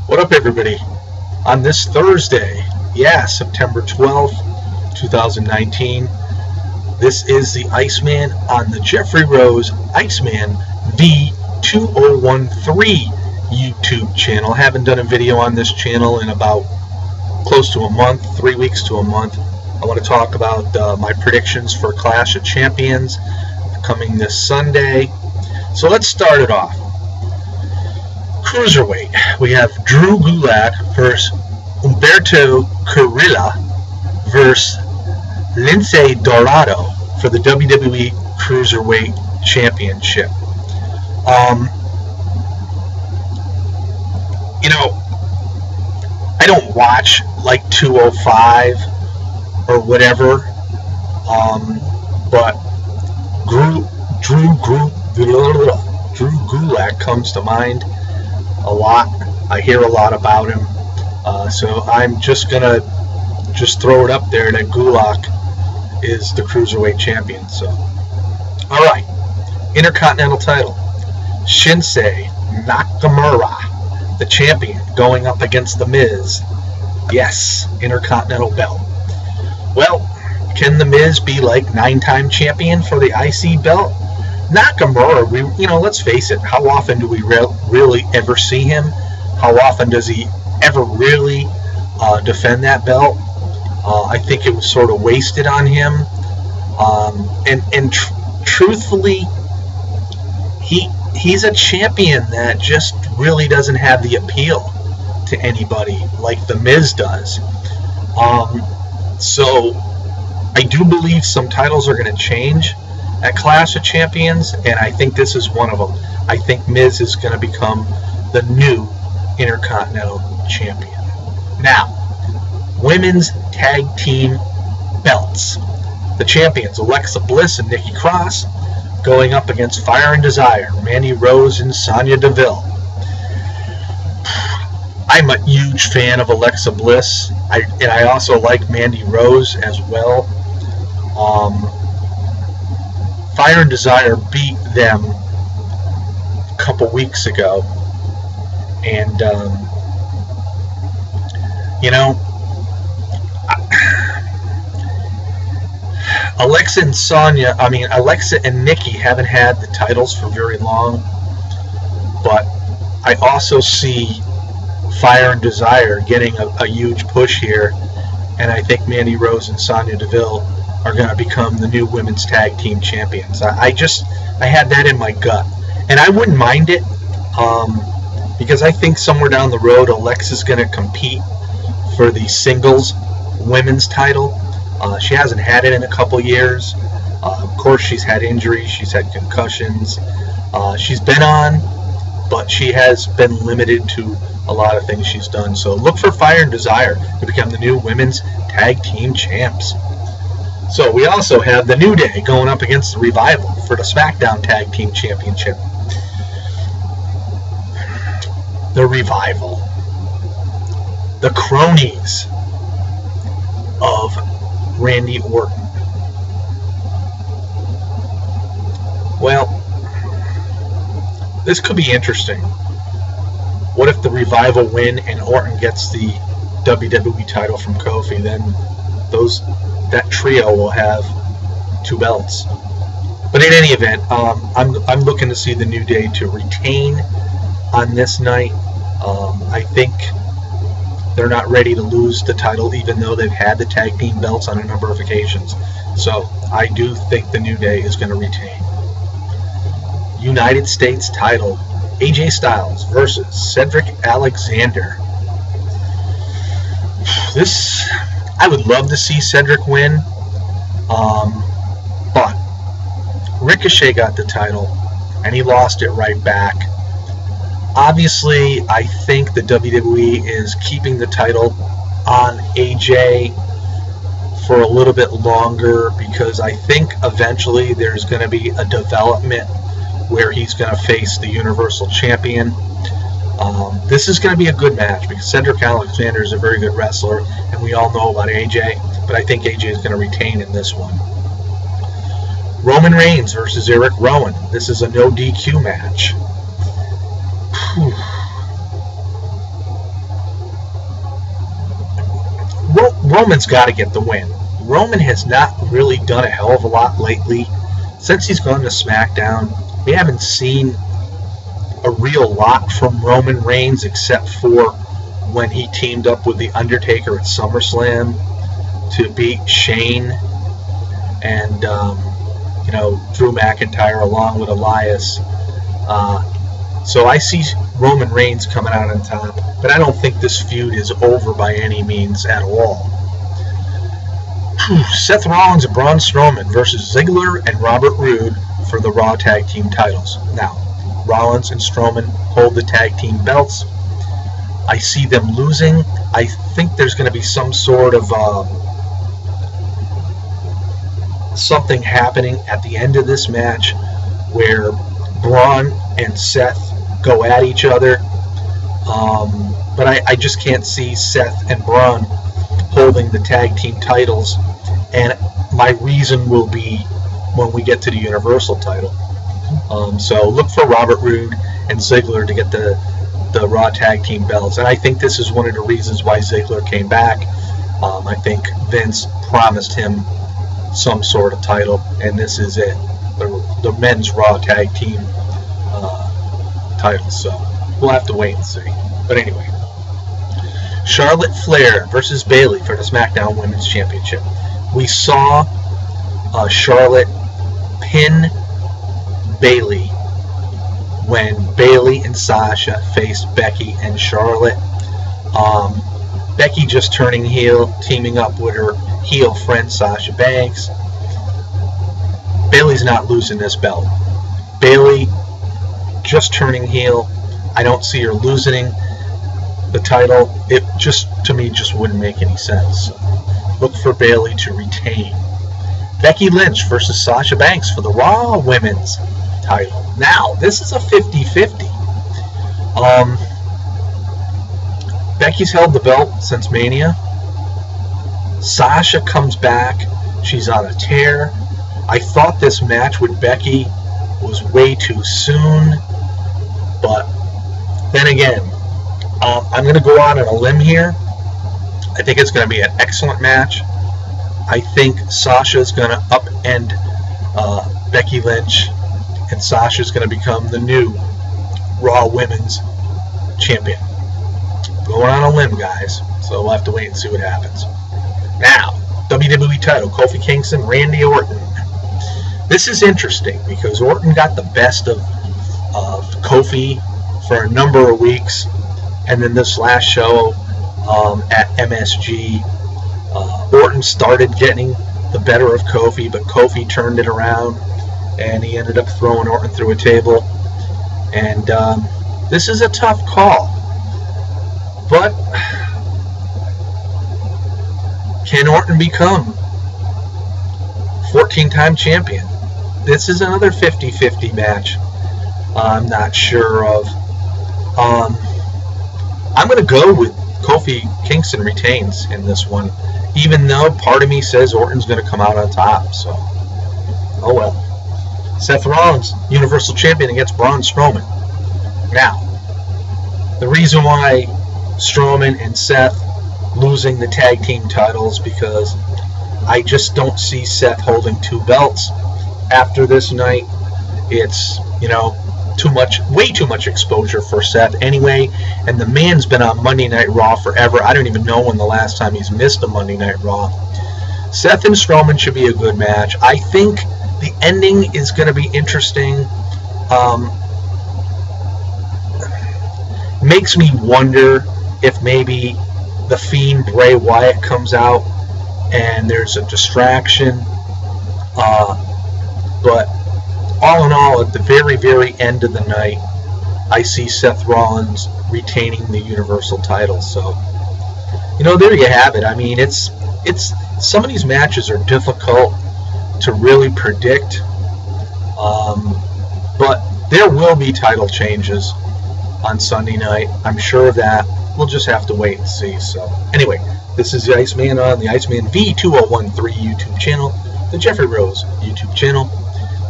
What up, everybody? On this Thursday, September 12th, 2019, this is the Iceman on the Jeffrey Rose Iceman V2013 YouTube channel. I haven't done a video on this channel in about close to a month, 3 weeks to a month. I want to talk about my predictions for Clash of Champions coming this Sunday. So let's start it off. Cruiserweight, we have Drew Gulak versus Humberto Carrillo versus Lince Dorado for the WWE Cruiserweight Championship. I don't watch like 205 or whatever, but Drew Gulak comes to mind a lot. I hear a lot about him, so I'm just gonna throw it up there that Gulak is the Cruiserweight champion. So, all right, Intercontinental title, Shinsuke Nakamura, the champion, going up against The Miz. Yes, Intercontinental belt. Well, can The Miz be like 9-time champion for the IC belt? Nakamura, let's face it, how often do we really ever see him? How often does he ever really defend that belt? I think it was sort of wasted on him. Truthfully, he's a champion that just really doesn't have the appeal to anybody like The Miz does. So I do believe some titles are going to change at Clash of Champions, and I think this is one of them. I think Miz is going to become the new Intercontinental Champion. Now, women's tag team belts. The champions, Alexa Bliss and Nikki Cross, going up against Fire and Desire, Mandy Rose and Sonya Deville. I'm a huge fan of Alexa Bliss, and I also like Mandy Rose as well. Fire and Desire beat them a couple weeks ago, and Alexa and Nikki haven't had the titles for very long, but I also see Fire and Desire getting a huge push here, and I think Mandy Rose and Sonya Deville are going to become the new women's tag team champions. I had that in my gut, and I wouldn't mind it, because I think somewhere down the road Alexa's going to compete for the singles women's title. She hasn't had it in a couple years. Of course, she's had injuries, she's had concussions. She's been on, but she has been limited to a lot of things she's done. So look for Fire and Desire to become the new women's tag team champs. So we also have the New Day going up against the Revival for the SmackDown Tag Team Championship. The Revival, the cronies of Randy Orton. Well, this could be interesting. What if the Revival win and Orton gets the WWE title from Kofi? Then that trio will have 2 belts. But in any event, I'm looking to see the New Day to retain on this night. I think they're not ready to lose the title, even though they've had the tag team belts on a number of occasions. So I do think the New Day is going to retain. United States title, AJ Styles versus Cedric Alexander. I would love to see Cedric win, but Ricochet got the title, and he lost it right back. Obviously, I think the WWE is keeping the title on AJ for a little bit longer, because I think eventually there's going to be a development where he's going to face the Universal Champion. This is going to be a good match because Cedric Alexander is a very good wrestler, and we all know about AJ, but I think AJ is going to retain in this one. Roman Reigns versus Eric Rowan. This is a no DQ match. Roman's got to get the win. Roman has not really done a hell of a lot lately. Since he's gone to SmackDown, we haven't seen a real lot from Roman Reigns except for when he teamed up with The Undertaker at SummerSlam to beat Shane and Drew McIntyre along with Elias. So I see Roman Reigns coming out on top, but I don't think this feud is over by any means at all. Seth Rollins and Braun Strowman versus Ziggler and Robert Roode for the Raw Tag Team titles. Now, Rollins and Strowman hold the tag team belts. I see them losing. I think there's going to be some sort of something happening at the end of this match where Braun and Seth go at each other. But I just can't see Seth and Braun holding the tag team titles. And my reason will be when we get to the Universal title. So look for Robert Roode and Ziggler to get the Raw Tag Team belts. And I think this is one of the reasons why Ziggler came back. I think Vince promised him some sort of title, and this is it. The men's Raw Tag Team title. So we'll have to wait and see. But anyway, Charlotte Flair versus Bayley for the SmackDown Women's Championship. We saw Charlotte pin Bayley when Bayley and Sasha faced Becky and Charlotte. Becky just turning heel, teaming up with her heel friend Sasha Banks. Bayley's not losing this belt. Bayley just turning heel. I don't see her losing the title. It just, to me, just wouldn't make any sense. Look for Bayley to retain. Becky Lynch versus Sasha Banks for the Raw Women's title. Now, this is a 50-50. Becky's held the belt since Mania. Sasha comes back. She's on a tear. I thought this match with Becky was way too soon. But then again, I'm going to go out on a limb here. I think it's going to be an excellent match. I think Sasha's going to upend Becky Lynch, and Sasha's going to become the new Raw Women's Champion. Going on a limb, guys, so we'll have to wait and see what happens. Now, WWE title, Kofi Kingston, Randy Orton. This is interesting because Orton got the best of Kofi for a number of weeks, and then this last show at MSG, Orton started getting the better of Kofi, but Kofi turned it around, and he ended up throwing Orton through a table. And this is a tough call, but can Orton become 14-time champion? This is another 50-50 match. I'm not sure of. I'm going to go with Kofi Kingston retains in this one, even though part of me says Orton's going to come out on top. So, oh well. Seth Rollins, Universal Champion against Braun Strowman. Now, the reason why Strowman and Seth losing the tag team titles because I just don't see Seth holding two belts after this night. It's, way too much exposure for Seth anyway, and the man's been on Monday Night Raw forever. I don't even know when the last time he's missed a Monday Night Raw. Seth and Strowman should be a good match. I think the ending is going to be interesting. Makes me wonder if maybe the Fiend Bray Wyatt comes out and there's a distraction. But all in all, at the very, very end of the night, I see Seth Rollins retaining the Universal title. So, there you have it. I mean, it's some of these matches are difficult to really predict, but there will be title changes on Sunday night. I'm sure of that. We'll just have to wait and see. So, anyway, this is the Iceman on the Iceman V2013 YouTube channel, the Jeffrey Rose YouTube channel.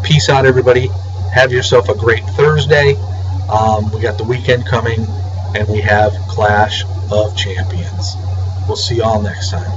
Peace out, everybody. Have yourself a great Thursday. We got the weekend coming, and we have Clash of Champions. We'll see y'all next time.